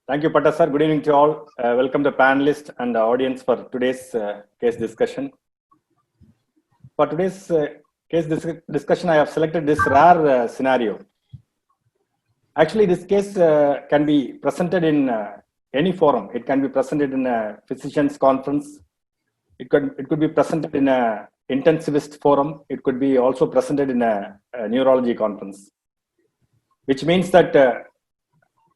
Thank you, Patta sir. Good evening to all. Welcome the panelists and the audience for today's case discussion. For today's discussion, I have selected this rare scenario. Actually, this case can be presented in any forum. It can be presented in a physician's conference. It could be presented in a intensivist forum. It could be also presented in a neurology conference, which means that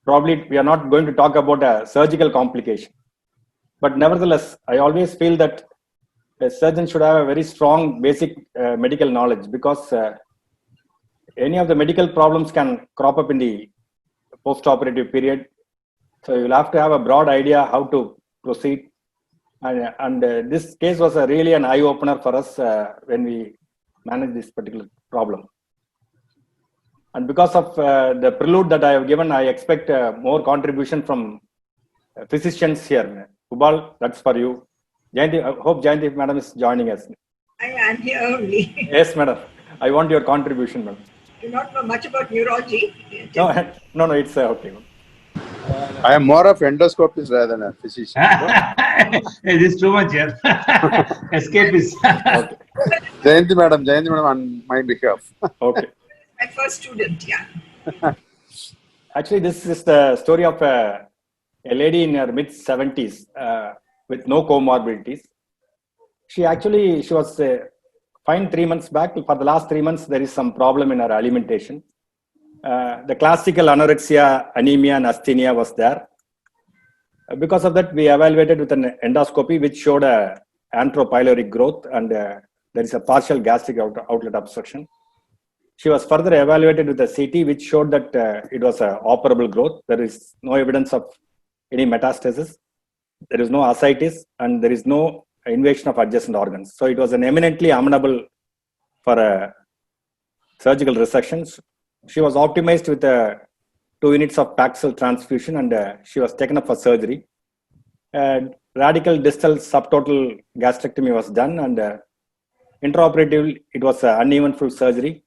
probably we are not going to talk about a surgical complication. But nevertheless, I always feel that a surgeon should have a very strong basic medical knowledge, because any of the medical problems can crop up in the post-operative period. So you'll have to have a broad idea how to proceed. And this case was really an eye-opener for us when we managed this particular problem. And because of the prelude that I have given, I expect more contribution from physicians here. Ubal, that's for you. Jayanti, I hope Jayanti madam is joining us. I am here only. Yes, madam. I want your contribution, madam. I do not know much about neurology. No, it's okay. I am more of endoscopist rather than a physician. It is too much here. Escapist. Okay. Jayanti madam on my behalf. Okay. My first student, yeah. Actually, this is the story of a lady in her mid-70s with no comorbidities. She was fine 3 months back. For the last 3 months, there is some problem in her alimentation. The classical anorexia, anemia, and asthenia was there. Because of that, we evaluated with an endoscopy, which showed a antropyloric growth, and there is a partial gastric outlet obstruction. She was further evaluated with a CT, which showed that it was an operable growth. There is no evidence of any metastasis. There is no ascites, and there is no invasion of adjacent organs. So it was an eminently amenable for a surgical resection. She was optimized with 2 units of Paxil transfusion, and she was taken up for surgery. Radical distal subtotal gastrectomy was done, and intraoperatively, it was an uneventful surgery.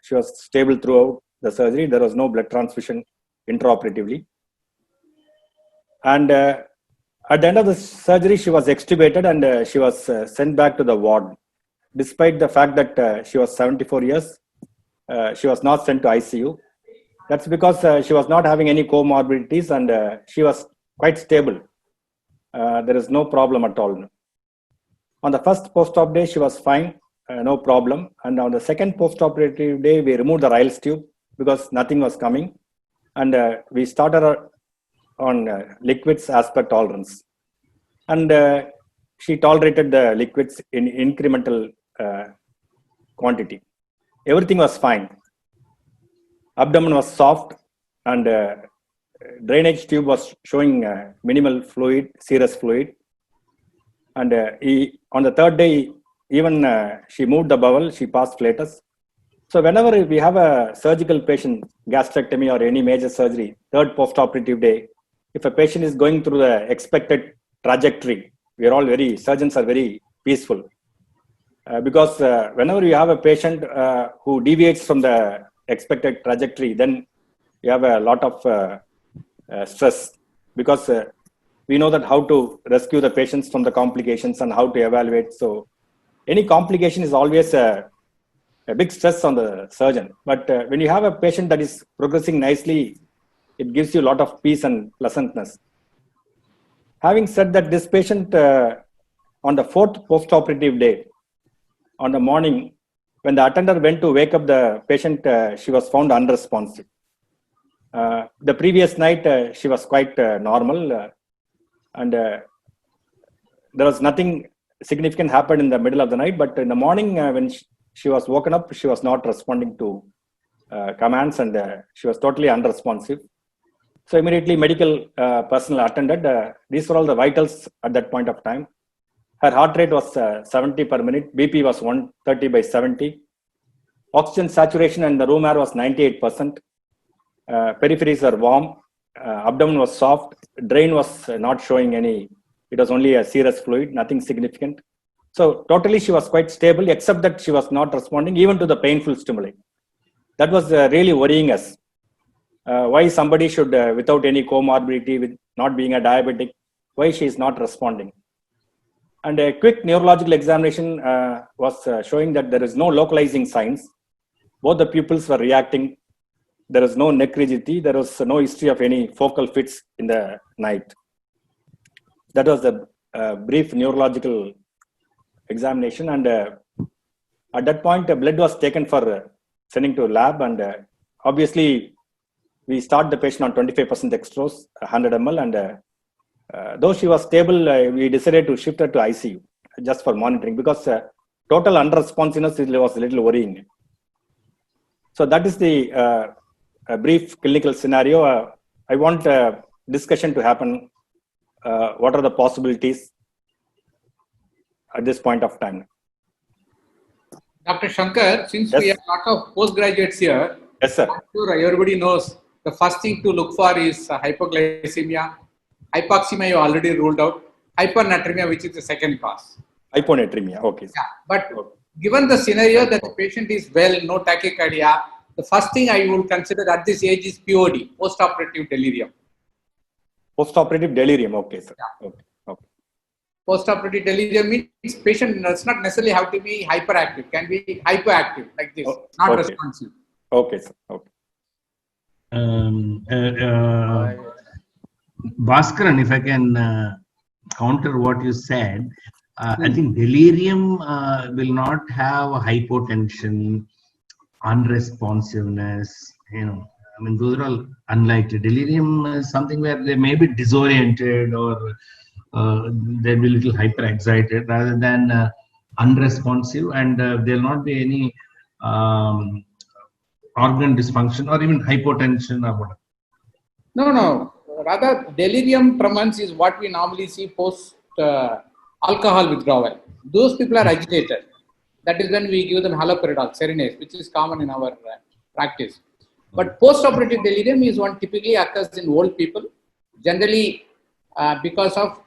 She was stable throughout the surgery. There was no blood transfusion intraoperatively. And at the end of the surgery, she was extubated, and she was sent back to the ward. Despite the fact that she was 74 years, she was not sent to ICU. That's because she was not having any comorbidities, and she was quite stable. There is no problem at all. On the first post-op day, she was fine, no problem. And on the second post-operative day, we removed the Ryle's tube because nothing was coming. And we started her on liquids as per tolerance. And she tolerated the liquids in incremental quantity. Everything was fine. Abdomen was soft, and drainage tube was showing minimal fluid, serous fluid. And on the third day, even she moved the bowel, she passed flatus. So whenever we have a surgical patient, gastrectomy or any major surgery, third post-operative day, if a patient is going through the expected trajectory, surgeons are very peaceful. Because whenever you have a patient who deviates from the expected trajectory, then you have a lot of stress, because we know that how to rescue the patients from the complications and how to evaluate. So any complication is always a big stress on the surgeon. But when you have a patient that is progressing nicely, it gives you a lot of peace and pleasantness. Having said that, this patient on the fourth post-operative day, on the morning, when the attender went to wake up the patient, she was found unresponsive. The previous night, she was quite normal. And there was nothing significant happened in the middle of the night, but in the morning when she was woken up, she was not responding to commands, and she was totally unresponsive. So immediately medical personnel attended. These were all the vitals at that point of time. Her heart rate was 70 per minute. BP was 130/70. Oxygen saturation in the room air was 98%. Peripheries are warm. Abdomen was soft. Drain was not showing any. It was only a serous fluid, nothing significant. So totally she was quite stable, except that she was not responding even to the painful stimuli. That was really worrying us. why somebody should, without any comorbidity, with not being a diabetic, why she is not responding. And a quick neurological examination was showing that there is no localizing signs. Both the pupils were reacting. There is no neck rigidity. There was no history of any focal fits in the night. That was the brief neurological examination. And at that point, blood was taken for sending to a lab. And obviously, we start the patient on 25% dextrose, 100 ml. And though she was stable, we decided to shift her to ICU just for monitoring, because total unresponsiveness was a little worrying. So that is the brief clinical scenario. I want discussion to happen. What are the possibilities at this point of time? Dr. Shankar, since we Yes. have a lot of postgraduates here, Yes, sir. I'm sure everybody knows the first thing to look for is hypoglycemia. Hypoxemia you already ruled out. Hypernatremia, which is the second cause. Hyponatremia. Okay. Sir. Yeah, but given the scenario that the patient is well, no tachycardia, the first thing I will consider at this age is POD, post-operative delirium. Postoperative delirium. Okay, sir. Yeah. Okay. Okay. Post-operative delirium means patient does not necessarily have to be hyperactive, can be hypoactive like this, Oh, not okay. responsive. Okay, sir. Okay. Bhaskaran, if I can counter what you said, I think delirium will not have hypotension, unresponsiveness, I mean, those are all unlikely. Delirium is something where they may be disoriented or they'll be a little hyper-excited rather than unresponsive, and there'll not be any organ dysfunction or even hypotension or whatever. No. Rather, delirium tremens is what we normally see post alcohol withdrawal. Those people are agitated. That is when we give them haloperidol, Serenase, which is common in our practice. But post-operative delirium is one typically occurs in old people, generally because of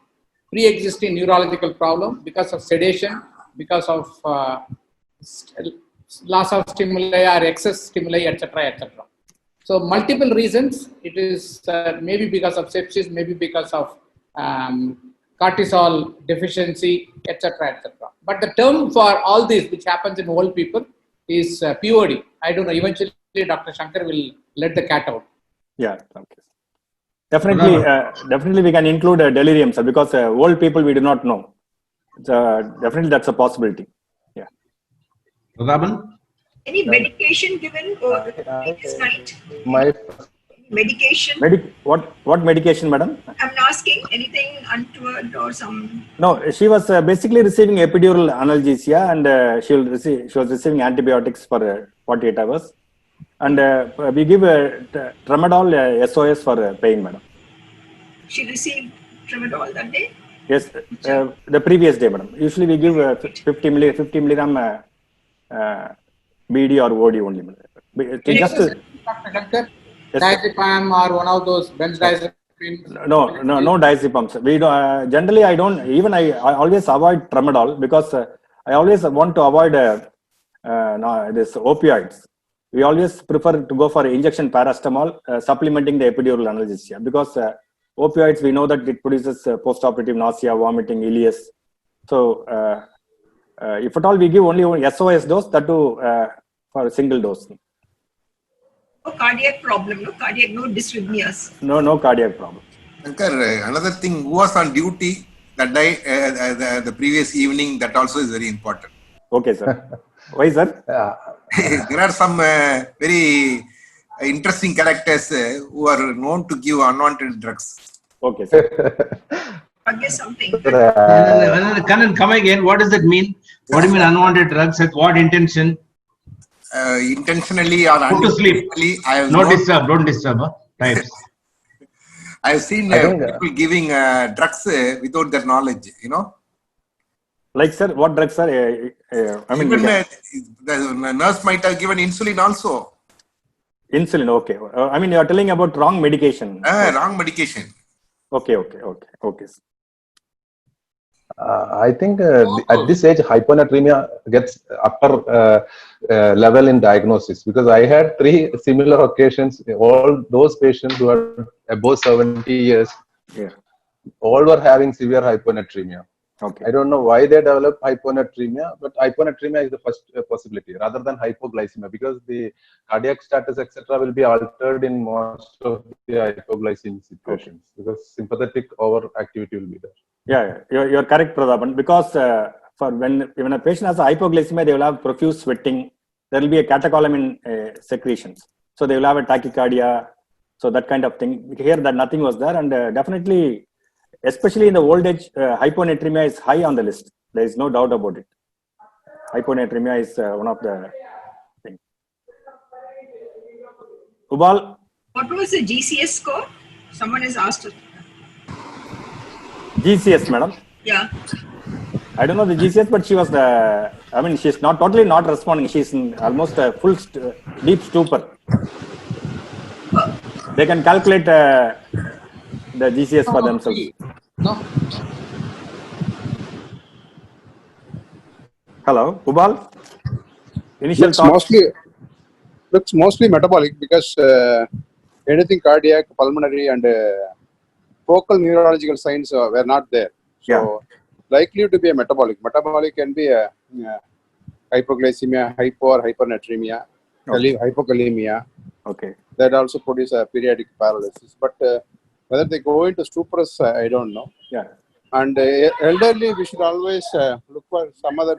pre-existing neurological problem, because of sedation, because of loss of stimuli or excess stimuli, etc., etc. So multiple reasons. It is maybe because of sepsis, maybe because of cortisol deficiency, etc., etc. But the term for all this, which happens in old people, is POD. I don't know. Eventually, Dr. Shankar will let the cat out. Yeah. Okay. Definitely, definitely we can include delirium, sir, because old people we do not know. Definitely, that's a possibility. Yeah. Prabhan? Any medication given over the previous night? My Medication? What medication, madam? I'm asking anything untoward or some. No, she was basically receiving epidural analgesia, and she was receiving antibiotics for 48 hours. And we give tramadol SOS for pain, madam. She received tramadol that day? Yes, the previous day, madam. Usually we give 50 milligram BD or OD only, madam. Just Dr. Shankar, yes, diazepam or one of those benzodiazepines? no diazepam, sir. We don't, generally I don't, even I always avoid tramadol, because I always want to avoid this opioids. We always prefer to go for injection paracetamol, supplementing the epidural analgesia, because opioids, we know that it produces post-operative nausea, vomiting, ileus. So if at all we give only SOS dose, that too for a single dose. No cardiac problem, no dysrhythmias. No cardiac problem. Shankar, another thing, who was on duty that day, the previous evening, that also is very important. Okay, sir. Why, sir? There are some very interesting characters who are known to give unwanted drugs. Okay, sir. I guess something. Kanan, come again. What does that mean? What do you mean unwanted drugs? At what intention? Intentionally or Go to sleep. unintentionally, I have No disturb. Don't disturb. Huh? Right. I have seen people giving drugs without their knowledge, Like, sir, what drugs, sir? I mean, Even the nurse might have given insulin also. insulin. Okay. I mean, you are telling about wrong medication. Wrong medication. Okay. Sir. I think at this age, hyponatremia gets upper level in diagnosis, because I had 3 similar occasions. All those patients who are above 70 years, Yeah. all were having severe hyponatremia. Okay. I don't know why they develop hyponatremia, but hyponatremia is the first possibility rather than hypoglycemia, because the cardiac status, etc., will be altered in most of the hypoglycemic situations, because sympathetic overactivity will be there. Yeah, you're correct, Pradhapan, because for when a patient has hypoglycemia, they will have profuse sweating. There will be a catecholamine secretions, so they will have a tachycardia. So that kind of thing. Here, that nothing was there, and definitely, especially in the old age, hyponatremia is high on the list. There is no doubt about it. Hyponatremia is one of the things. Ubal, What was the GCS score? Someone has asked us. GCS, madam. Yeah. I don't know the GCS, but she was the. I mean, she's not totally not responding. She's in almost a full deep stupor. They can calculate the GCS for themselves. No. Hello, Ubal. Initial thoughts. Looks mostly metabolic, because anything cardiac, pulmonary, and focal neurological signs were not there. So likely to be a metabolic. Metabolic can be a hypoglycemia, hypo or hypernatremia, hypokalemia. Okay. That also produce a periodic paralysis. But whether they go into stupors, I don't know. Yeah. And elderly, we should always look for some other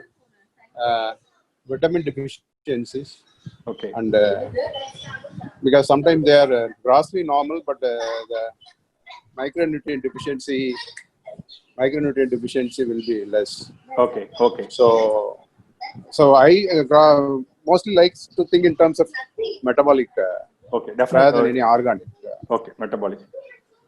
vitamin deficiencies. Okay. And because sometimes they are grossly normal, but the micronutrient deficiency will be less. Okay. Okay. So I mostly likes to think in terms of metabolic Okay. Definitely. rather than any organic. Okay. Metabolic.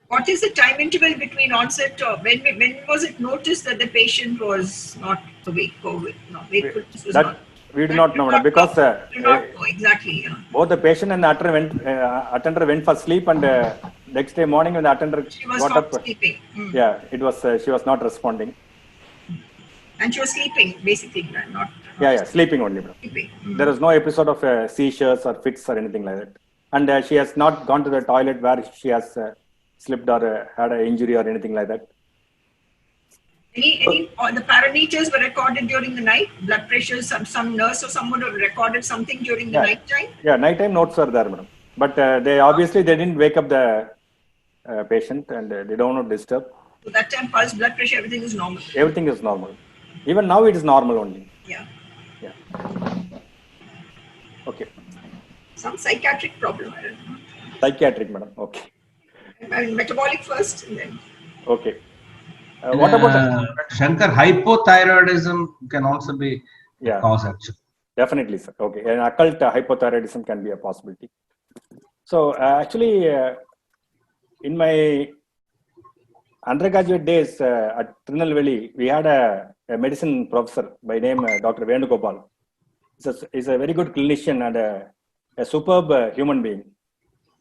What is the time interval between onset or when was it noticed that the patient was not awake? COVID? No, wakefulness was That not. we do not know, madam, because We do not know exactly. Yeah. both the patient and the attender went for sleep, and next day morning when the attender She was got not up, sleeping. yeah, it was she was not responding. And she was sleeping, basically, not Yeah, sleeping only, madam. sleeping. There was no episode of seizures or fits or anything like that, and she has not gone to the toilet where she has slipped or had an injury or anything like that. Any the parameters were recorded during the night? Blood pressure, some nurse or someone have recorded something during the night time? Yeah, nighttime notes are there, madam. But they obviously they didn't wake up the patient, and they don't want to disturb. So that time, pulse, blood pressure, everything is normal. Everything is normal. Even now it is normal only. Yeah. Yeah. Okay. Some psychiatric problem, I don't know. Psychiatric, madam. Okay. I mean, metabolic first, and then. Okay. What about Shankar, hypothyroidism can also be a cause, actually. Definitely, sir. Okay. And occult hypothyroidism can be a possibility. So actually, in my undergraduate days at Tirunelveli, we had a medicine professor by name Dr. Venugopal. He's a very good clinician and a superb human being.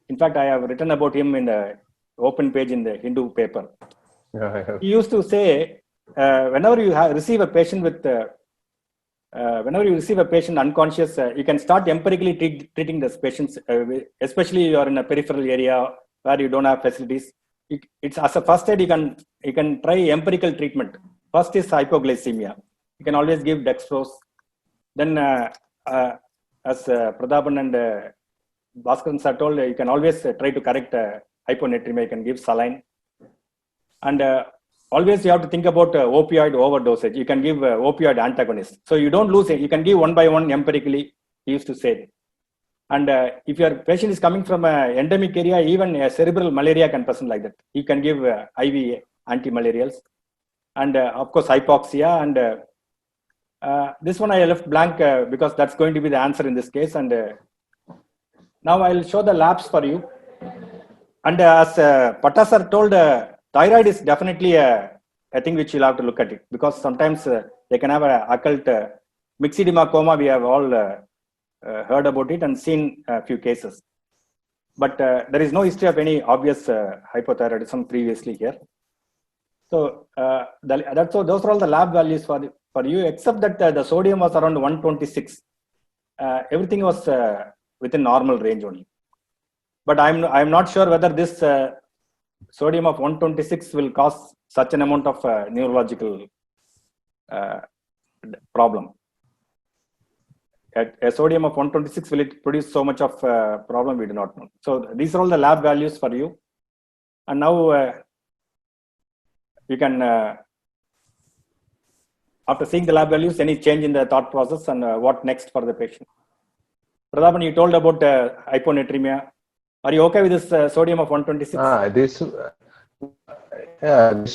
In fact, I have written about him in the open page in the Hindu paper. Yeah, He used to say, whenever you receive a patient with, whenever you receive a patient unconscious, you can start empirically treating these patients, especially you are in a peripheral area where you don't have facilities. It's as a first aid, you can try empirical treatment. First is hypoglycemia. You can always give dextrose. Then, as Pradhapan and Bhaskaran sir told, you can always try to correct hyponatremia. You can give saline. And always you have to think about opioid overdosage. You can give opioid antagonists. So you don't lose it. You can give one by one empirically, he used to say. And if your patient is coming from an endemic area, even a cerebral malaria can present like that. You can give IV anti-malarials. And of course, hypoxia. And this one I left blank because that's going to be the answer in this case. And now I'll show the labs for you. And as Patta sir told, thyroid is definitely a thing which you'll have to look at it, because sometimes they can have an occult myxedema coma. We have all heard about it and seen a few cases. But there is no history of any obvious hypothyroidism previously here. So those are all the lab values for you, except that the sodium was around 126. Everything was within normal range only. But I'm not sure whether this sodium of 126 will cause such an amount of neurological problem. At a sodium of 126, will it produce so much of problem? We do not know. So these are all the lab values for you. And now you can, after seeing the lab values, any change in the thought process and what next for the patient? Prathapan, you told about hyponatremia. Are you okay with this sodium of 126? This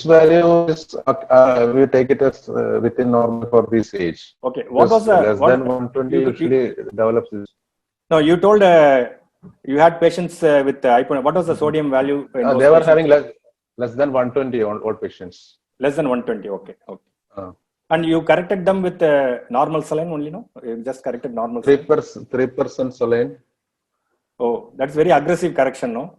value is we take it as within normal for this age. Okay, what was less than 120 usually develops this. No, you told you had patients with hyponatremia. What was the sodium value? They were patients? Having less than 120 on all patients. Less than 120. Okay. And you corrected them with normal saline only, no? You just corrected normal. 3% saline. Oh, that's very aggressive correction, no?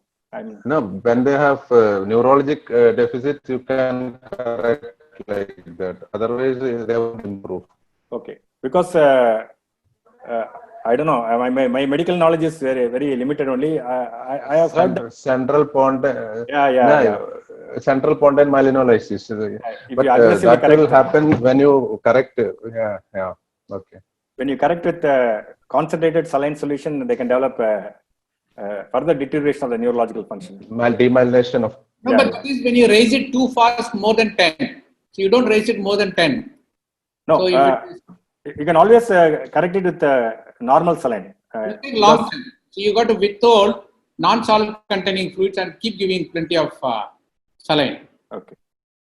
No, when they have neurologic deficits, you can correct like that. Otherwise, they won't improve. Okay, because I don't know. My medical knowledge is very limited only. I have heard central pontine. Yeah. Central pontine myelinolysis. But that will happen when you correct. Yeah. Okay. When you correct with concentrated saline solution, they can develop further deterioration of the neurological function. Demyelination of. No, but that is when you raise it too fast, more than 10. So you don't raise it more than 10. No, so you can always correct it with normal saline. Long time. So you got to withhold non-solid containing fluids and keep giving plenty of saline. Okay.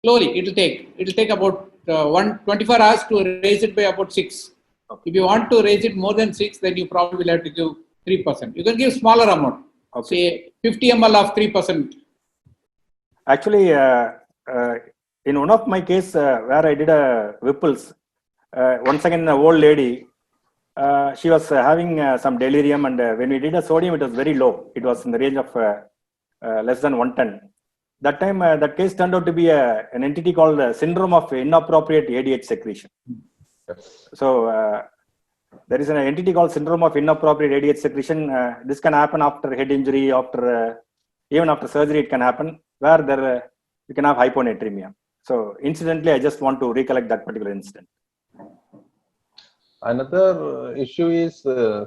Slowly, it will take about 24 hours to raise it by about 6. Okay. If you want to raise it more than 6, then you probably will have to give 3%. You can give smaller amount. Okay. Say 50 ml of 3%. Actually, in one of my case where I did a Whipple's, once again, an old lady, she was having some delirium, and when we did a sodium, it was very low. It was in the range of less than 110. That time, that case turned out to be an entity called syndrome of inappropriate ADH secretion. Yes. So there is an entity called syndrome of inappropriate ADH secretion. This can happen after head injury, even after surgery, it can happen, where you can have hyponatremia. So incidentally, I just want to recollect that particular incident. Another issue is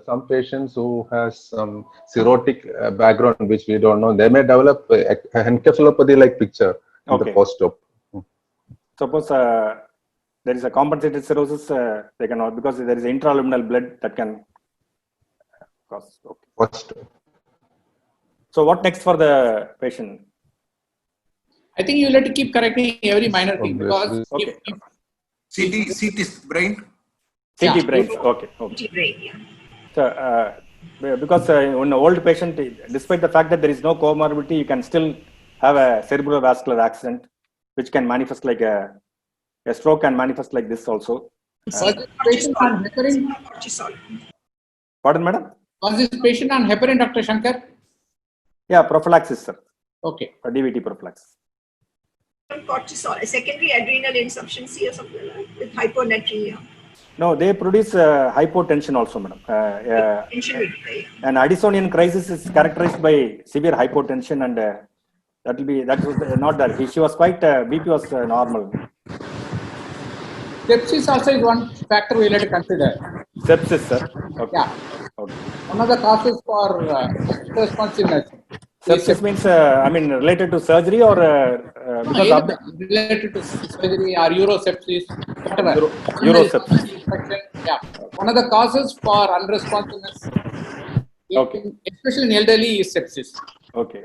some patients who has some cirrhotic background, which we don't know. They may develop encephalopathy-like picture in the post-op. Suppose there is a compensated cirrhosis, they cannot, because there is intraluminal blood that can cause. Okay. So what next for the patient? I think you will have to keep correcting every minor thing, because CT brain. CT brain. Okay. CT brain. Yeah. So because in an old patient, despite the fact that there is no comorbidity, you can still have a cerebrovascular accident, which can manifest like a stroke, can manifest like this also. Was this patient on heparin? Pardon, madam? Was this patient on heparin, Dr. Shankar? Yeah, prophylaxis, sir. Okay. DVT prophylaxis. Cortisol, a secondary adrenal insufficiency or something like that, with hyponatremia. No, they produce hypotension also, madam. An Addisonian crisis is characterized by severe hypotension, and that was not that. She was quite BP was normal. Sepsis also is one factor we will have to consider. Sepsis, sir. Okay. Yeah. Okay. One of the causes for responsiveness. Sepsis means, related to surgery or because related to surgery or urosepsis, whatever. Urosepsis. Yeah. One of the causes for unresponsiveness, especially in elderly, is sepsis. Okay.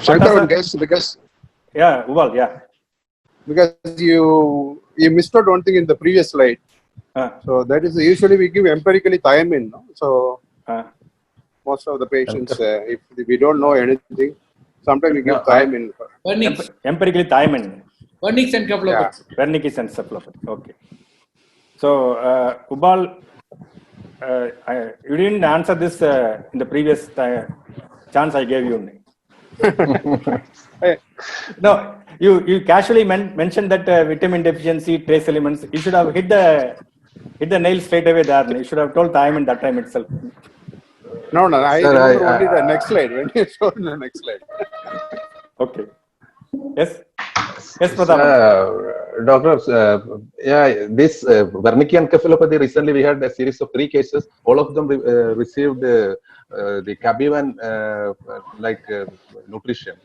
Shankar, because yeah, Ubal, yeah. Because you missed out one thing in the previous slide. So that is usually we give empirically thiamine. No? So most of the patients, if we don't know anything, sometimes we give thiamine. Empirically thiamine. Wernicke's encephalopathy. Wernicke's encephalopathy. Okay. So Ubal, you didn't answer this in the previous chance I gave you. No, you casually mentioned that vitamin deficiency, trace elements. You should have hit the nail straight away there. You should have told thiamine that time itself. No, I Sir, remember only the next slide when you showed the next slide. Okay. Yes, Prathapan. Doctor, this Wernicke encephalopathy, recently we had a series of 3 cases. All of them received the Cabevan nutrition.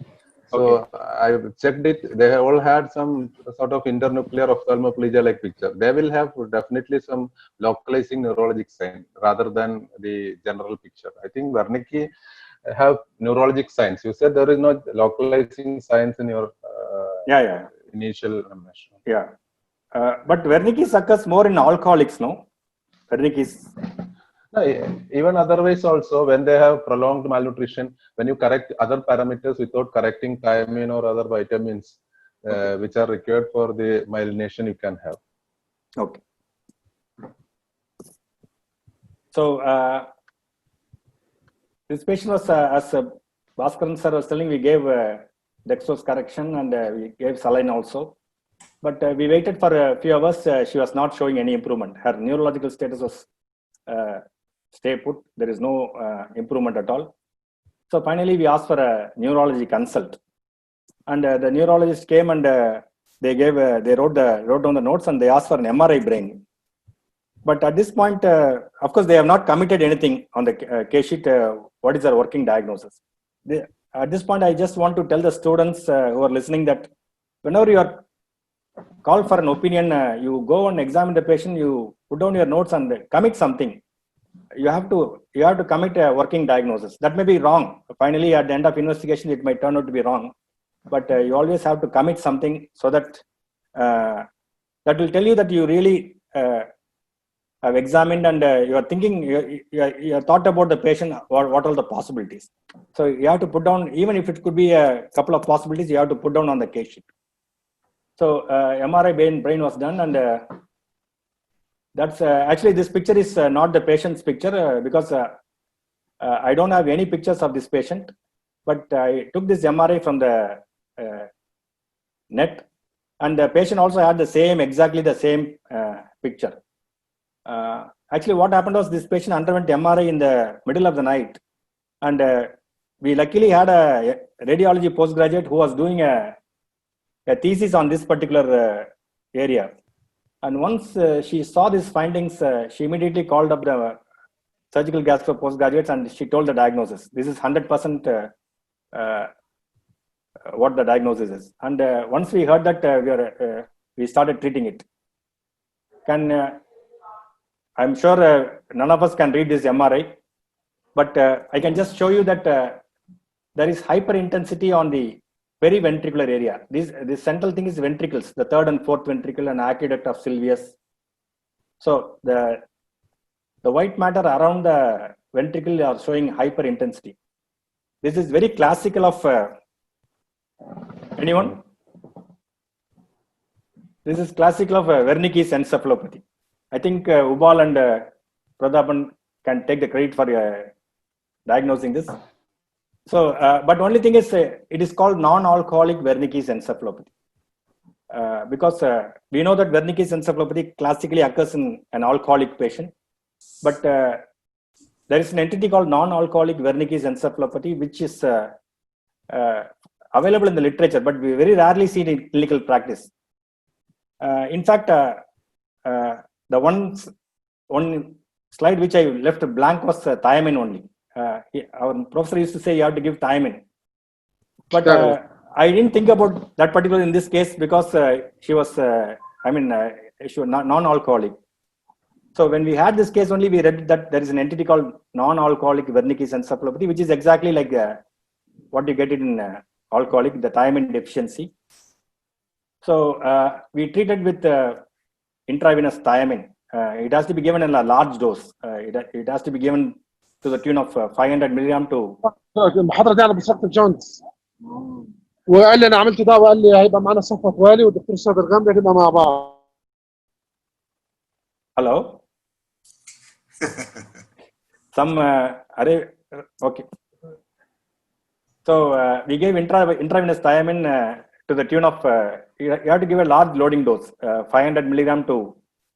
So I checked it. They have all had some sort of internuclear ophthalmoplegia like picture. They will have definitely some localizing neurologic sign rather than the general picture. I think Wernicke have neurologic signs. You said there is no localizing signs in your initial measure. Yeah. But Wernicke's occurs more in alcoholics, no? Wernicke's. No, even otherwise also, when they have prolonged malnutrition, when you correct other parameters without correcting thiamine or other vitamins which are required for the myelination, you can have. Okay. So this patient was, as Bhaskaran sir was telling, we gave dextrose correction and we gave saline also. But we waited for a few hours. She was not showing any improvement. Her neurological status was stay put. There is no improvement at all. So finally, we asked for a neurology consult, and the neurologist came and they wrote down the notes and they asked for an MRI brain. But at this point, of course, they have not committed anything on the case sheet. What is their working diagnosis? At this point, I just want to tell the students who are listening that whenever you are called for an opinion, you go and examine the patient, you put down your notes and commit something. You have to commit a working diagnosis. That may be wrong. Finally, at the end of investigation, it might turn out to be wrong. But you always have to commit something so that that will tell you that you really have examined and you are thinking, you have thought about the patient, what are the possibilities. So you have to put down, even if it could be a couple of possibilities, you have to put down on the case sheet. So MRI brain was done, and that's actually this picture is not the patient's picture because I don't have any pictures of this patient, but I took this MRI from the net, and the patient also had exactly the same picture. Actually, what happened was this patient underwent MRI in the middle of the night, and we luckily had a radiology postgraduate who was doing a thesis on this particular area. And once she saw these findings, she immediately called up the surgical gastro postgraduates and she told the diagnosis. This is 100% what the diagnosis is. And once we heard that, we started treating it. I'm sure none of us can read this MRI, but I can just show you that there is hyperintensity on the periventricular area. This central thing is ventricles, the third and fourth ventricle and aqueduct of Sylvius. So the white matter around the ventricle are showing hyperintensity. This is very classical of anyone? This is classical of Wernicke's encephalopathy. I think Ubal and Prathapan can take the credit for diagnosing this. So, but only thing is, it is called non-alcoholic Wernicke's encephalopathy because we know that Wernicke's encephalopathy classically occurs in an alcoholic patient, but there is an entity called non-alcoholic Wernicke's encephalopathy, which is available in the literature, but we very rarely see it in clinical practice. In fact, the one slide which I left blank was thiamine only. Our professor used to say you have to give thiamine, but I didn't think about that particular in this case because she was, she was non-alcoholic. So when we had this case only, we read that there is an entity called non-alcoholic Wernicke's encephalopathy, which is exactly like what you get in alcoholic, the thiamine deficiency. So we treated with intravenous thiamine. It has to be given in a large dose. It has to be given to the tune of 500 milligram to. المحاضره دي انا بصفت الجونز وقال لي انا عملت ده وقال لي هيبقى معانا صفوت والي والدكتور صادر غامدي هنبقى مع بعض. Hello. Some okay. So we gave intravenous thiamine to the tune of, you have to give a large loading dose, 500 milligram to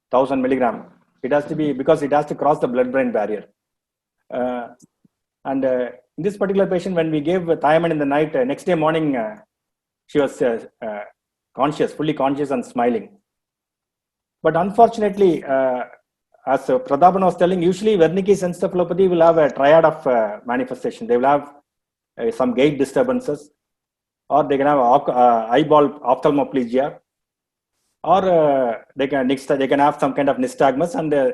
1000 milligram. It has to be, because it has to cross the blood-brain barrier. And in this particular patient, when we gave thiamine in the night, next day morning, she was conscious, fully conscious and smiling. But unfortunately, as Prathapan was telling, usually Wernicke's encephalopathy will have a triad of manifestation. They will have some gait disturbances, or they can have eyeball ophthalmoplegia, or they can have some kind of nystagmus, and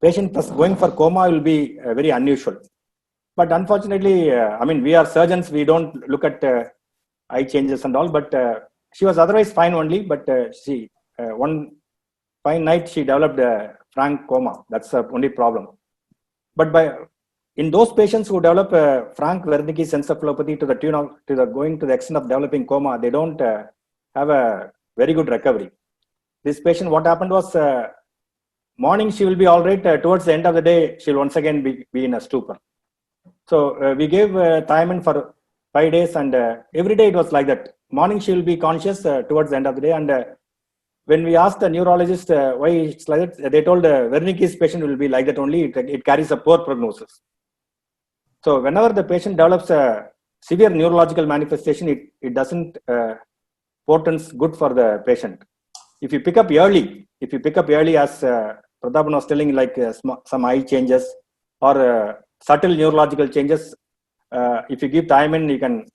patient going for coma will be very unusual. But unfortunately, I mean, we are surgeons, we don't look at eye changes and all, but she was otherwise fine only, but she one fine night she developed a frank coma. That's the only problem. But in those patients who develop frank Wernicke's encephalopathy to the tune of going to the extent of developing coma, they don't have a very good recovery. This patient, what happened was, morning she will be all right. Towards the end of the day, she will once again be in a stupor. So we gave thiamine for 5 days, and every day it was like that. Morning she will be conscious towards the end of the day, and when we asked the neurologist why it's like that, they told Wernicke's patient will be like that only. It carries a poor prognosis. So whenever the patient develops a severe neurological manifestation, it doesn't portends good for the patient. If you pick up early, as Prathapan was telling, like some eye changes or subtle neurological changes, if you give thiamine, you can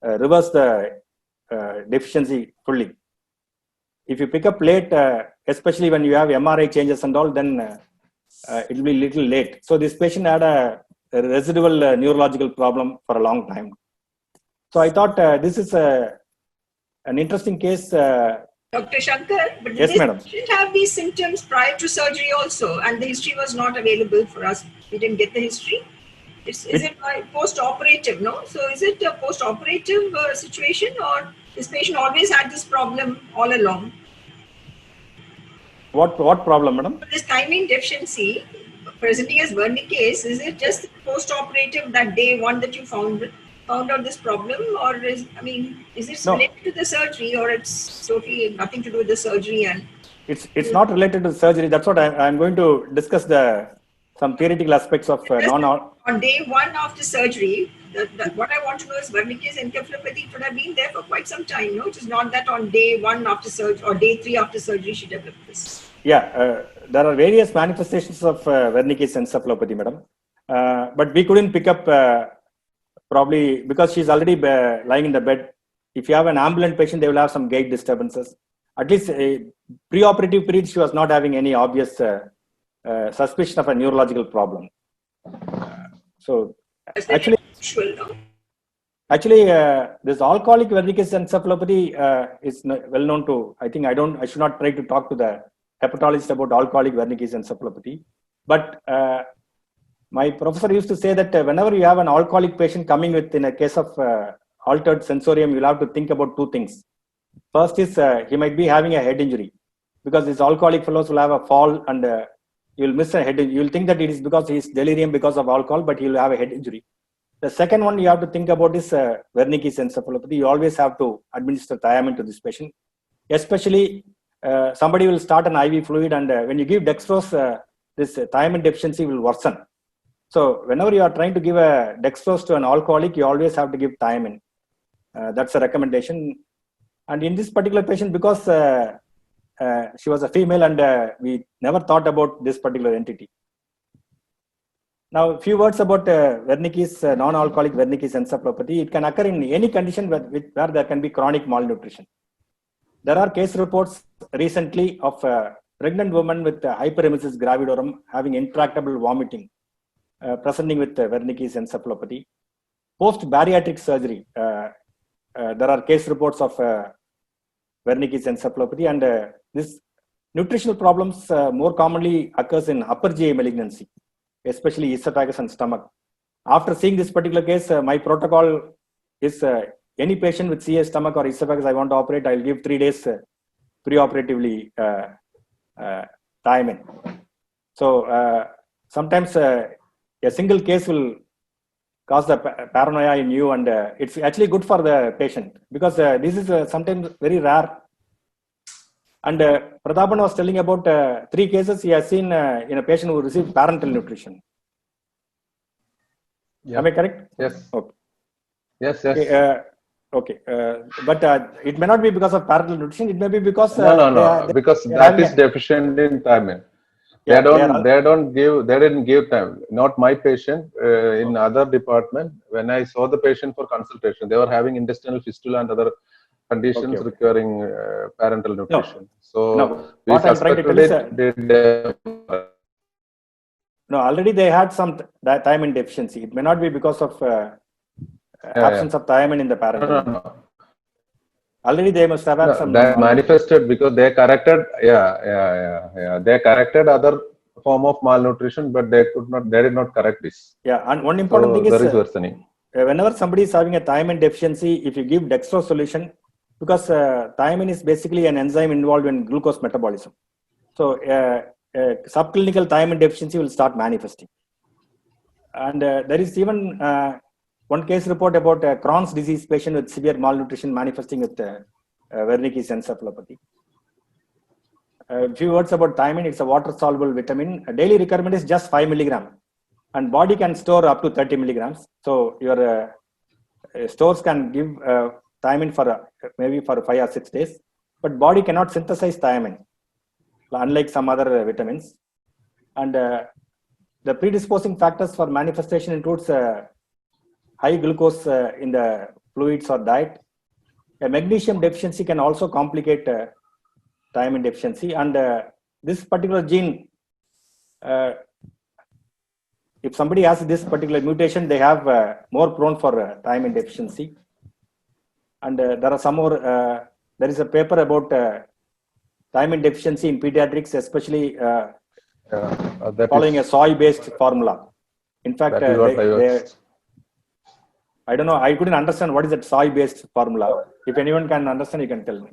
reverse the deficiency fully. If you pick up late, especially when you have MRI changes and all, then it will be little late. So this patient had a residual neurological problem for a long time. So I thought this is an interesting case. Dr. Shankar, but Yes, this madam. patient have these symptoms prior to surgery also, and the history was not available for us. We didn't get the history. Is it post-operative, no? So is it a post-operative situation, or this patient always had this problem all along? What problem, madam? This thiamine deficiency, presenting as Wernicke's, is it just post-operative, that day one that you found out this problem, or is it related to the surgery, or it's totally nothing to do with the surgery? And it's not related to the surgery. That's what I'm going to discuss some theoretical aspects of on day one after surgery. What I want to know is Wernicke's encephalopathy could have been there for quite some time, no? It is not that on day one after surgery or day 3 after surgery she developed this. Yeah, there are various manifestations of Wernicke's encephalopathy, madam. But we couldn't pick up probably because she's already lying in the bed. If you have an ambulant patient, they will have some gait disturbances. At least pre-operative period, she was not having any obvious suspicion of a neurological problem. So actually, this alcoholic Wernicke's encephalopathy is well known to. I think I should not try to talk to the hepatologist about alcoholic Wernicke's encephalopathy. But my professor used to say that whenever you have an alcoholic patient coming in a case of altered sensorium, you'll have to think about two things. First is he might be having a head injury, because these alcoholic fellows will have a fall and you'll miss a head injury. You'll think that it is because he's delirium because of alcohol, but he'll have a head injury. The second one you have to think about is Wernicke's encephalopathy. You always have to administer thiamine to this patient. Especially somebody will start an IV fluid, and when you give dextrose, this thiamine deficiency will worsen. So whenever you are trying to give a dextrose to an alcoholic, you always have to give thiamine. That's a recommendation. And in this particular patient, because she was a female and we never thought about this particular entity. Now, a few words about Wernicke's non-alcoholic Wernicke's encephalopathy. It can occur in any condition where there can be chronic malnutrition. There are case reports recently of a pregnant woman with hyperemesis gravidorum having intractable vomiting, presenting with Wernicke's encephalopathy. Post-bariatric surgery, there are case reports of Wernicke's encephalopathy, and this nutritional problems more commonly occurs in upper GI malignancy, especially esophagus and stomach. After seeing this particular case, my protocol is any patient with CA stomach or esophagus I want to operate, I'll give 3 days preoperatively thiamine. So sometimes a single case will cause the paranoia in you, and it's actually good for the patient because this is sometimes very rare. And Prathapan was telling about 3 cases he has seen in a patient who received parenteral nutrition. Yeah. Am I correct? Yes. Okay. Yes. Okay. But it may not be because of parenteral nutrition. It may be because No. Because that is deficient in thiamine. They didn't give time. Not my patient. In other department, when I saw the patient for consultation, they were having intestinal fistula and other conditions requiring parenteral nutrition. So we what I'm trying to suspected tell is, no, already they had some thiamine deficiency. It may not be because of absence of thiamine in the parenteral. No. Already they must have had some. That manifested because they corrected. They corrected other form of malnutrition, but they did not correct this. Yeah, and one important thing there is worsening. Whenever somebody is having a thiamine deficiency, if you give dextrose solution, because thiamine is basically an enzyme involved in glucose metabolism. So subclinical thiamine deficiency will start manifesting. And there is even one case report about a Crohn's disease patient with severe malnutrition manifesting with Wernicke's encephalopathy. A few words about thiamine. It's a water-soluble vitamin. A daily requirement is just 5 milligram, and body can store up to 30 milligrams. So your stores can give thiamine for maybe for 5 or 6 days, but body cannot synthesize thiamine, unlike some other vitamins. And the predisposing factors for manifestation includes high glucose in the fluids or diet. A magnesium deficiency can also complicate thiamine deficiency, and this particular gene, if somebody has this particular mutation, they have more prone for thiamine deficiency. And there are some more. There is a paper about thiamine deficiency in pediatrics, especially following a soy-based formula. In fact, I don't know. I couldn't understand what is that soy-based formula. If anyone can understand, you can tell me.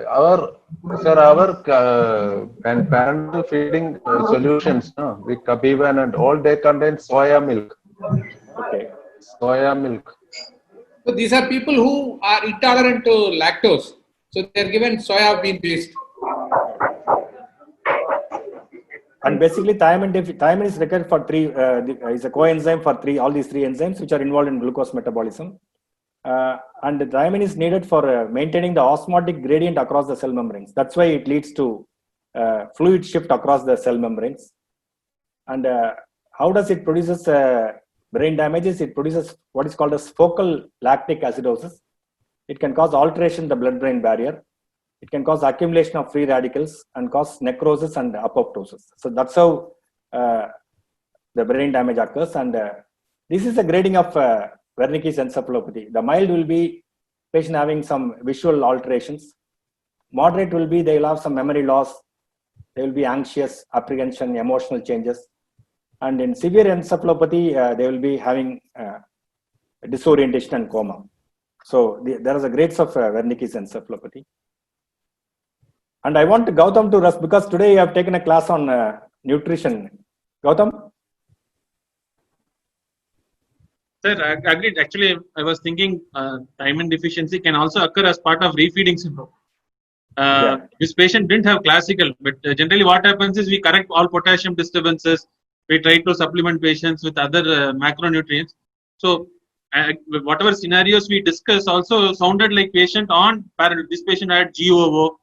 Our and parental feeding solutions, the Kapivan and all, they contain soya milk. Okay. Soya milk. So these are people who are intolerant to lactose. So they are given soya bean based. And basically, thiamine is required for is a coenzyme for all these 3 enzymes which are involved in glucose metabolism. And the thiamine is needed for maintaining the osmotic gradient across the cell membranes. That's why it leads to fluid shift across the cell membranes. And how does it produces brain damages? It produces what is called as focal lactic acidosis. It can cause alteration in the blood-brain barrier. It can cause accumulation of free radicals and cause necrosis and apoptosis. So that's how the brain damage occurs. And this is the grading of Wernicke's encephalopathy. The mild will be patient having some visual alterations. Moderate will be they will have some memory loss. They will be anxious, apprehension, emotional changes. And in severe encephalopathy, they will be having disorientation and coma. So there is a grades of Wernicke's encephalopathy. And I want Gautam to rest because today you have taken a class on nutrition. Gautam? Sir, I agreed. Actually, I was thinking thiamine deficiency can also occur as part of refeeding syndrome. This patient didn't have classical, but generally what happens is we correct all potassium disturbances. We try to supplement patients with other macronutrients. So whatever scenarios we discussed also sounded like patient on parallel. This patient had GOO.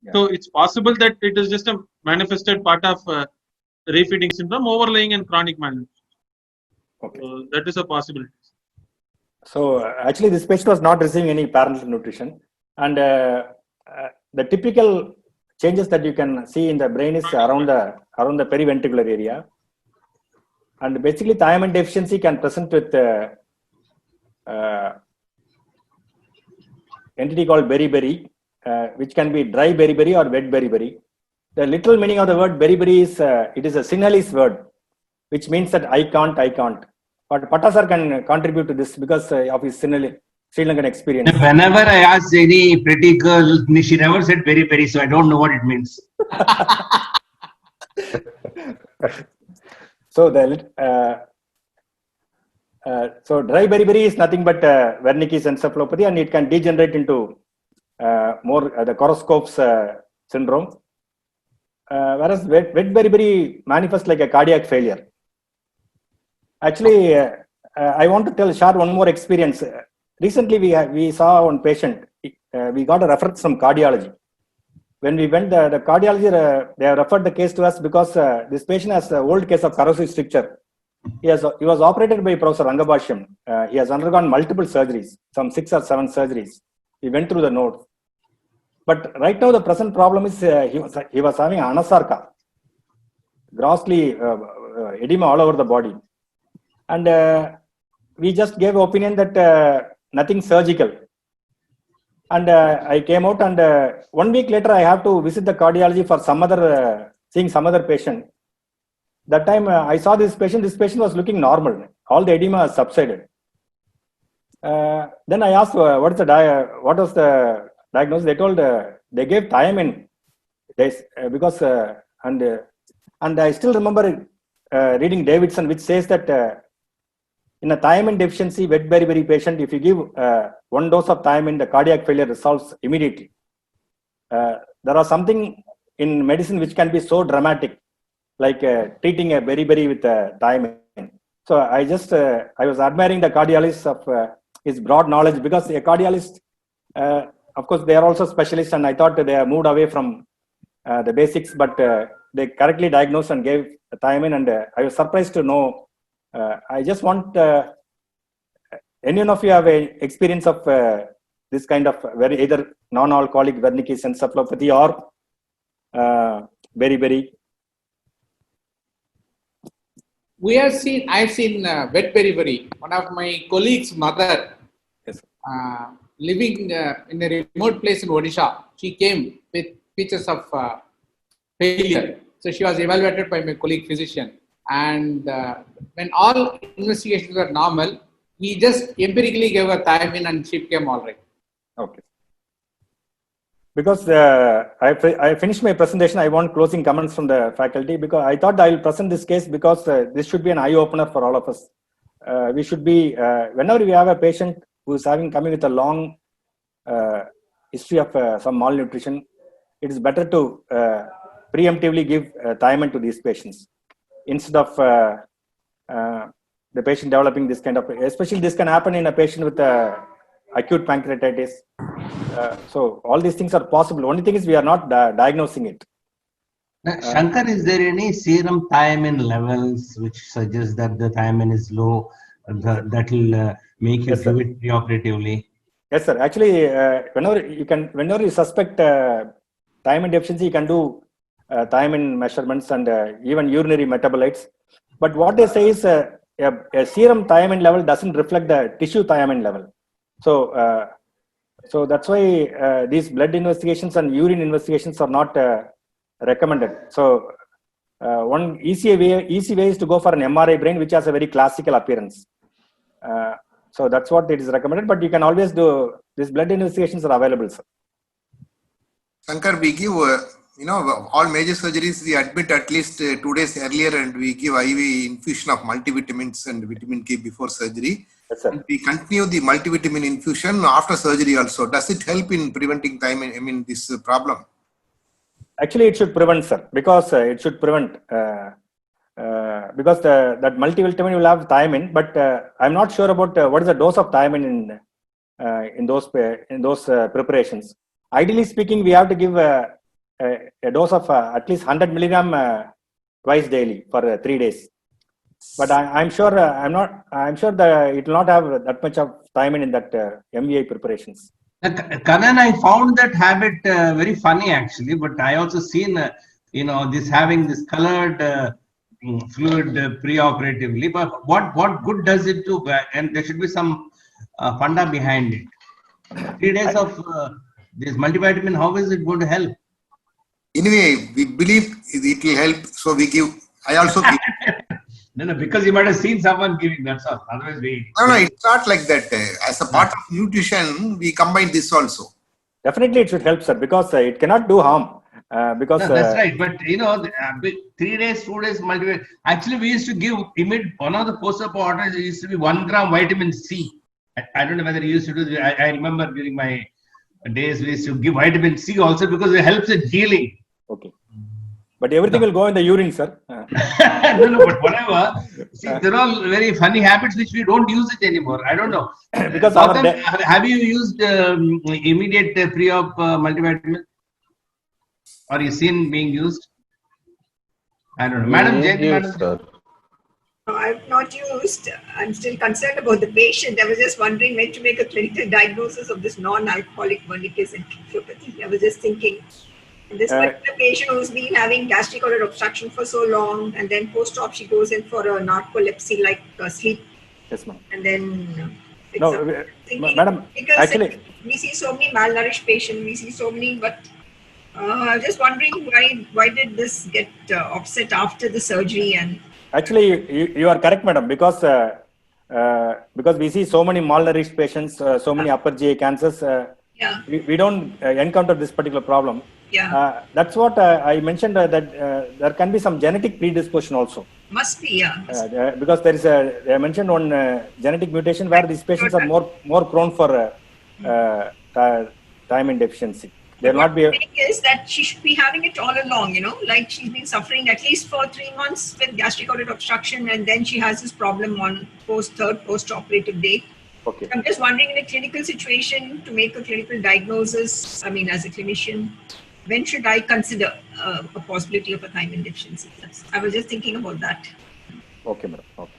Yeah. So it's possible that it is just a manifested part of refeeding syndrome overlaying and chronic malnutrition. Okay. So that is a possibility. So actually this patient was not receiving any parenteral nutrition, and the typical changes that you can see in the brain is around the periventricular area, and basically thiamine deficiency can present with entity called beriberi, which can be dry beriberi or wet beriberi. The literal meaning of the word beriberi is it is a Sinhalese word, which means that I can't. But Patasar can contribute to this because of his Sri Lankan experience. Whenever I asked any pretty girl, she never said beriberi, so I don't know what it means. So so dry beriberi is nothing but Wernicke's encephalopathy, and it can degenerate into more the Korsakoff's syndrome. Whereas wet beriberi manifests like a cardiac failure. Actually, I want to share one more experience. Recently, we saw one patient. We got a reference from cardiology. When we went, the cardiology, they have referred the case to us because this patient has an old case of corrosive stricture. He was operated by Professor Rangabhashyam. He has undergone multiple surgeries, some 6 or 7 surgeries. He went through the notes. But right now, the present problem is he was having anasarca, grossly edema all over the body. And we just gave opinion that nothing surgical. And I came out, and 1 week later, I have to visit the cardiology for some other, seeing some other patient. That time I saw this patient was looking normal. All the edema subsided. Then I asked, what was the diagnosis? They told they gave thiamine. Because, and I still remember reading Davidson, which says that in a thiamine deficiency wet beriberi patient, if you give 1 dose of thiamine, the cardiac failure resolves immediately. There are something in medicine which can be so dramatic, like treating a beriberi with thiamine. So I was admiring the cardiologist of his broad knowledge, because a cardiologist, of course, they are also specialists, and I thought they have moved away from the basics, but they correctly diagnosed and gave thiamine, and I was surprised to know. I just want anyone of you have a experience of this kind of either non-alcoholic Wernicke's encephalopathy or beriberi? I've seen wet beriberi. One of my colleagues' mother, Yes. Living in a remote place in Odisha, she came with features of failure. So she was evaluated by my colleague physician. And when all investigations were normal, he just empirically gave her thiamine and she became all right. Okay. Because I finished my presentation, I want closing comments from the faculty, because I thought I will present this case because this should be an eye-opener for all of us. We should be, whenever we have a patient who is coming with a long history of some malnutrition, it is better to preemptively give thiamine to these patients, instead of the patient developing this kind of, especially this can happen in a patient with acute pancreatitis. So all these things are possible. Only thing is we are not diagnosing it. Now, Shankar, is there any serum thiamine levels which suggest that the thiamine is low, that will make you give it preoperatively? Yes, sir. Actually, whenever you suspect thiamine deficiency, you can do thiamine measurements and even urinary metabolites. But what they say is a serum thiamine level doesn't reflect the tissue thiamine level. So that's why these blood investigations and urine investigations are not recommended. So one easy way is to go for an MRI brain, which has a very classical appearance. So that's what it is recommended. But you can always do these blood investigations are available, sir. Shankar, we give all major surgeries, we admit at least 2 days earlier, and we give IV infusion of multivitamins and vitamin K before surgery. Yes, sir. And we continue the multivitamin infusion after surgery also. Does it help in preventing this problem? Actually, it should prevent, sir, because it should prevent. Because that multivitamin will have thiamine, but I'm not sure about what is the dose of thiamine in those preparations. Ideally speaking, we have to give a dose of at least 100 milligram twice daily for 3 days. But I'm sure that it will not have that much of thiamine in that MVI preparations. Kanan, I found that habit very funny actually, but I also seen this having this colored fluid preoperatively. But what good does it do? And there should be some funda behind it. 3 days of this multivitamin, how is it going to help? Anyway, we believe it will help, so we give. I also give. No, because you might have seen someone giving, that's all. Otherwise, No, it's not like that. As a part of nutrition, we combine this also. Definitely, it should help, sir, because it cannot do harm. because No, that's right. But 3 days, 2 days, multiple. Actually, we used to give one of the post-op orders used to be 1 gram vitamin C. I don't know whether you used to do that. I remember during my days we used to give vitamin C also because it helps in healing. Okay. But everything will go in the urine, sir. No, but whatever. See, they're all very funny habits which we don't use it anymore. I don't know. Because have you used immediate pre-op multivitamin? Or you seen being used? I don't know. Madam Jane, Sir. I've not used. I'm still concerned about the patient. I was just wondering when to make a clinical diagnosis of this non-alcoholic Wernicke's enteropathy. I was just thinking, this particular patient who's been having gastric outlet obstruction for so long, and then post-op she goes in for a narcolepsy like sleep. Yes, ma'am. And then madam, because actually, we see so many malnourished patients. We see so many, but I was just wondering why did this get offset after the surgery? And actually, you are correct, madam, because we see so many malnourished patients, so many upper GI cancers. We don't encounter this particular problem. Yeah. That's what I mentioned, that there can be some genetic predisposition also. Must be, yeah. Because there is I mentioned one genetic mutation where these patients are more prone for thiamine deficiency. They'll not be. The thing is that she should be having it all along, like she's been suffering at least for 3 months with gastric outlet obstruction, and then she has this problem on third post-operative day. Okay. I'm just wondering, in a clinical situation, to make a clinical diagnosis, I mean, as a clinician, when should I consider a possibility of a thiamine deficiency? I was just thinking about that. Okay, madam. Okay.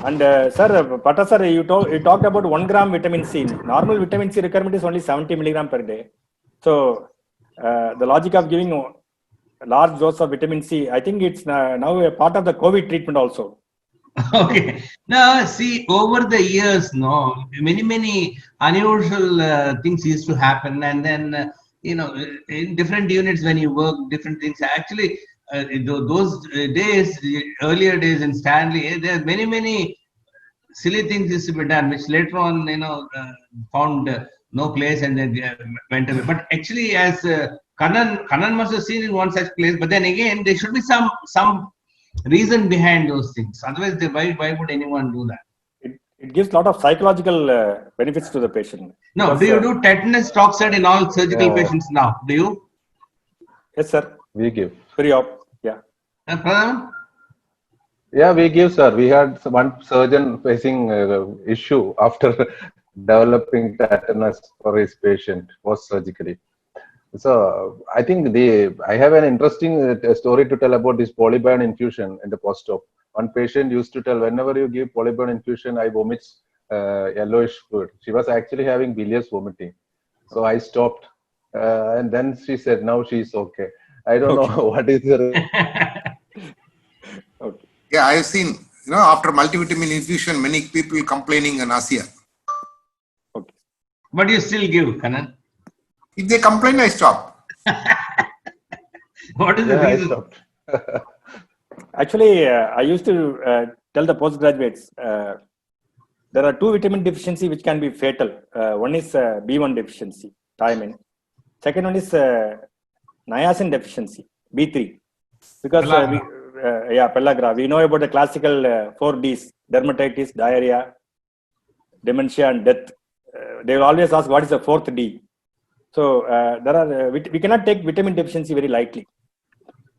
And sir, Pata sir, you talked about 1 gram vitamin C. Normal vitamin C requirement is only 70 milligram per day. So the logic of giving a large dose of vitamin C, I think it's now a part of the COVID treatment also. Okay. Now, see, over the years, many unusual things used to happen, and then in different units when you work, different things. Actually, those days, earlier days in Stanley, there are many silly things used to be done, which later on, found no place and then went away. But actually, as Kannan must have seen in one such place. But then again, there should be some reason behind those things. Otherwise, why would anyone do that? It gives a lot of psychological benefits to the patient. No, because, do you do tetanus toxoid in all surgical patients now? Do you? Yes, sir. We give. Pre-op, yeah. Yeah, we give, sir. We had one surgeon facing issue after developing tetanus for his patient post-surgically. So I think I have an interesting story to tell about this polybion infusion in the post-op. One patient used to tell, whenever you give polybion infusion, I vomit yellowish fluid. She was actually having bilious vomiting. So I stopped. And then she said, now she's okay. I don't know what is the... Okay. Yeah, I have seen, after multivitamin infusion, many people complaining of nausea. Okay. But you still give, Kannan? If they complain, I stop. What is the reason? Actually, I used to tell the postgraduates, there are 2 vitamin deficiency which can be fatal. One is B1 deficiency, thiamine. Second one is niacin deficiency, B3. Because pellagra. We know about the classical 4 Ds: dermatitis, diarrhea, dementia, and death. They will always ask, what is the 4th D? So there are we cannot take vitamin deficiency very lightly.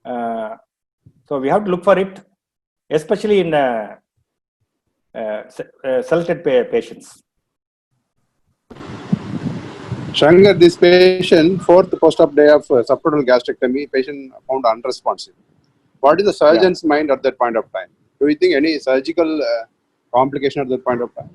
So we have to look for it, especially in selected patients. Shankar, this patient, 4th post-op day of subtotal gastrectomy, patient found unresponsive. What is the surgeon's mind at that point of time? Do you think any surgical complication at that point of time?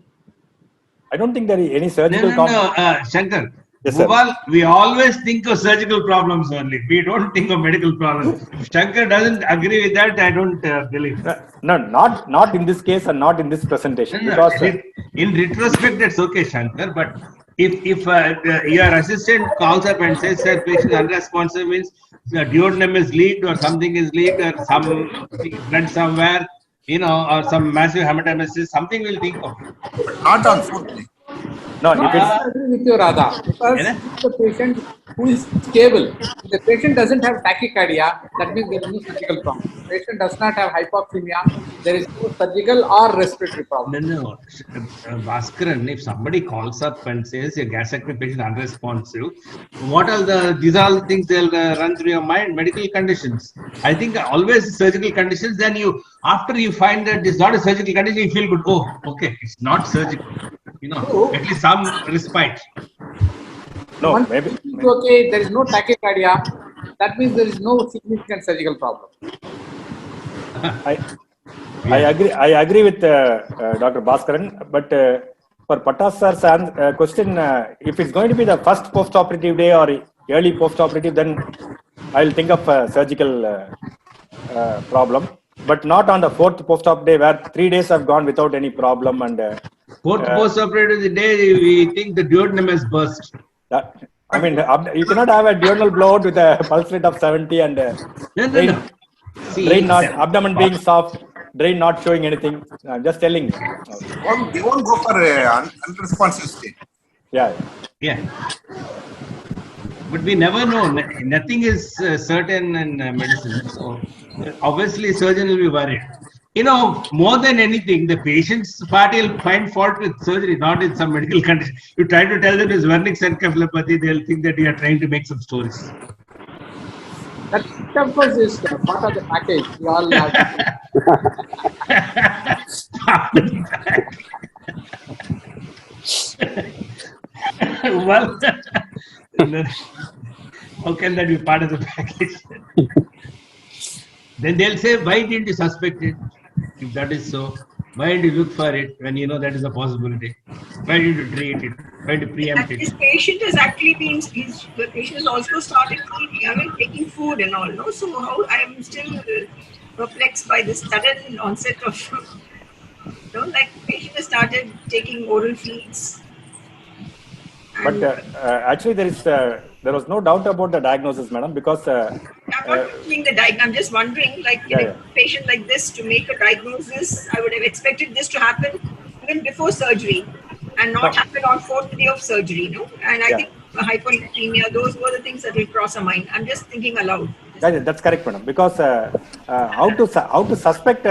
I don't think there is any surgical No, Shankar. Yes, sir. Bhupal, we always think of surgical problems only. We don't think of medical problems. If Shankar doesn't agree with that, I don't believe. No, not in this case and not in this presentation. Because in retrospect, that's okay, Shankar. But if your assistant calls up and says, "Sir, patient unresponsive," means the duodenum is leaked or something is leaked or some blood somewhere, or some massive hematemesis, something will think of. But not on 4th day. No, No, if I it's agree with you, Radha, because Yeah. if the patient who is stable, if the patient doesn't have tachycardia, that means there is no surgical problem. The patient does not have hypoxemia, there is no surgical or respiratory problem. No. Bhaskaran, if somebody calls up and says your gastrectomy patient unresponsive, what are these are all the things they'll run through your mind, medical conditions. I think always surgical conditions, then after you find that it's not a surgical condition, you feel good. Oh, okay, it's not surgical. At least some respite. no, Once maybe. it is okay, there is no tachycardia, that means there is no significant surgical problem. I agree with Dr. Bhaskaran, but for Patas sir's question, if it's going to be the first post-operative day or early post-operative, then I'll think of a surgical problem, but not on the fourth post-op day where 3 days have gone without any problem. And Fourth post-operative day, we think the duodenum has burst. I mean, you cannot have a duodenal blowout with a pulse rate of 70 and No. See, brain not, abdomen being soft, brain not showing anything. I'm just telling you. They won't go for unresponsive state. Yeah. But we never know. Nothing is certain in medicine. So obviously, surgeon will be worried. More than anything, the patient's party will find fault with surgery, not in some medical condition. You try to tell them it's Wernicke's encephalopathy, they'll think that you are trying to make some stories. That, of course, is part of the package. We all have. Well, how can that be part of the package? Then they'll say, why didn't you suspect it? If that is so, why didn't you look for it when you know that is a possibility? Why did you treat it? Why did you preempt it? This patient has actually been, the patient has also started taking food and all, no? So how I am still perplexed by this sudden onset of, like patient has started taking oral feeds. But actually, there was no doubt about the diagnosis, madam, because I'm not doing the diagnosis. I'm just wondering, like, a patient like this, to make a diagnosis, I would have expected this to happen even before surgery and not happen on fourth day of surgery, no? And I think hyponatremia, those were the things that will cross our mind. I'm just thinking aloud. That's correct, madam. Because how to suspect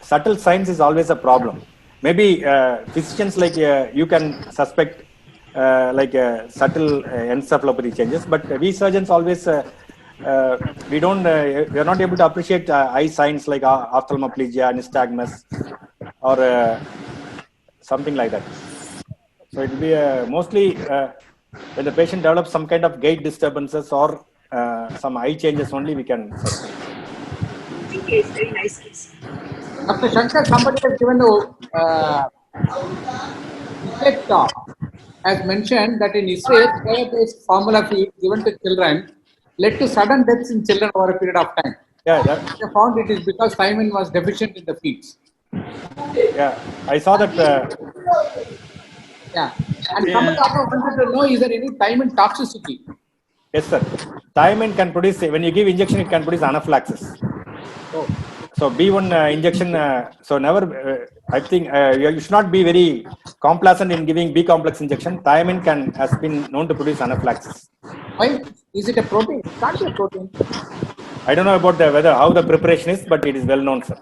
subtle signs is always a problem. Maybe physicians like you can suspect subtle encephalopathy changes, but we surgeons always we are not able to appreciate eye signs like ophthalmoplegia, nystagmus, or something like that. So it will be mostly when the patient develops some kind of gait disturbances or some eye changes only we can suspect. Case, very nice case. Dr. Shankar, somebody has given a has mentioned that in Israel, soya-based formula feed given to children led to sudden deaths in children over a period of time. They found it is because thiamine was deficient in the feeds. Yeah, I saw that. And somebody also wanted to know, is there any thiamine toxicity? Yes, sir. Thiamine can produce, when you give injection, it can produce anaphylaxis. So B1 injection, so never, I think you should not be very complacent in giving B complex injection. Thiamine has been known to produce anaphylaxis. Why? Is it a protein? It's not a protein. I don't know about how the preparation is, but it is well known, sir.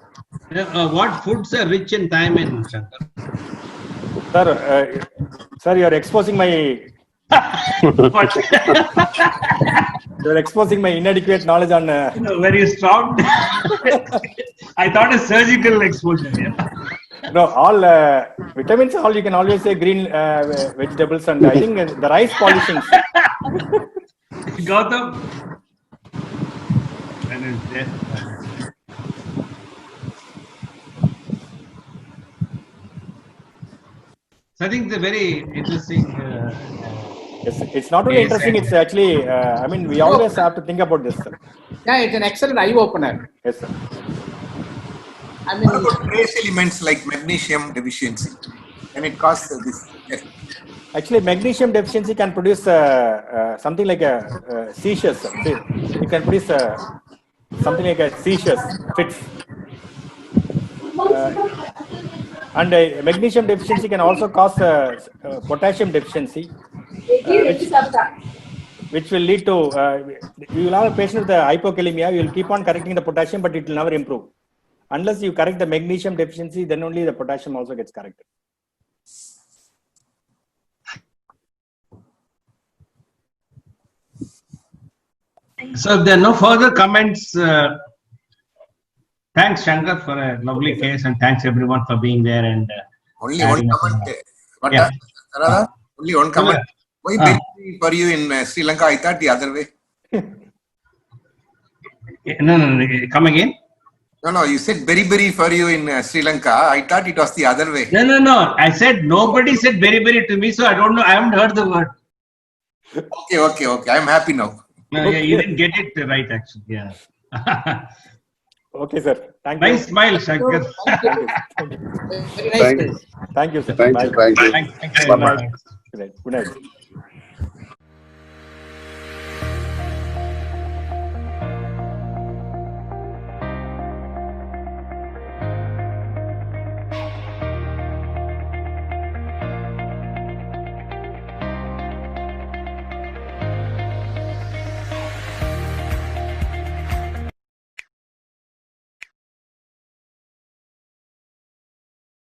What foods are rich in thiamine, Shankar? Sir, you are exposing my... You are exposing my inadequate knowledge on... very strong. I thought a surgical exposure. No, all vitamins, all you can always say green vegetables, and I think the rice polishings. Gautam. So I think it's a very interesting. It's not only interesting, it's actually, we always have to think about this, sir. Yeah, it's an excellent eye opener. Yes, sir. What about trace elements like magnesium deficiency? Can it cause this? Actually, magnesium deficiency can produce something like a seizures. It can produce something like a seizures, fits. And magnesium deficiency can also cause potassium deficiency, which will lead to, you will have a patient with hypokalemia, you will keep on correcting the potassium, but it will never improve. Unless you correct the magnesium deficiency, then only the potassium also gets corrected. So if there are no further comments, thanks Shankar for a lovely case, and thanks everyone for being there. And only one comment. What Yeah. Radha? Only one comment. Why beriberi for you in Sri Lanka? I thought the other way. No, come again. No, you said beriberi for you in Sri Lanka. I thought it was the other way. No. I said nobody said beriberi to me, so I don't know. I haven't heard the word. Okay. I'm happy now. No, yeah, you didn't get it right, actually. Yeah. Okay, sir. Thank you. Nice smile, Shankar. Very nice. Thank you. Thank you, sir. Thank Bye. you. Thank you. Thank you. Good night. Good night.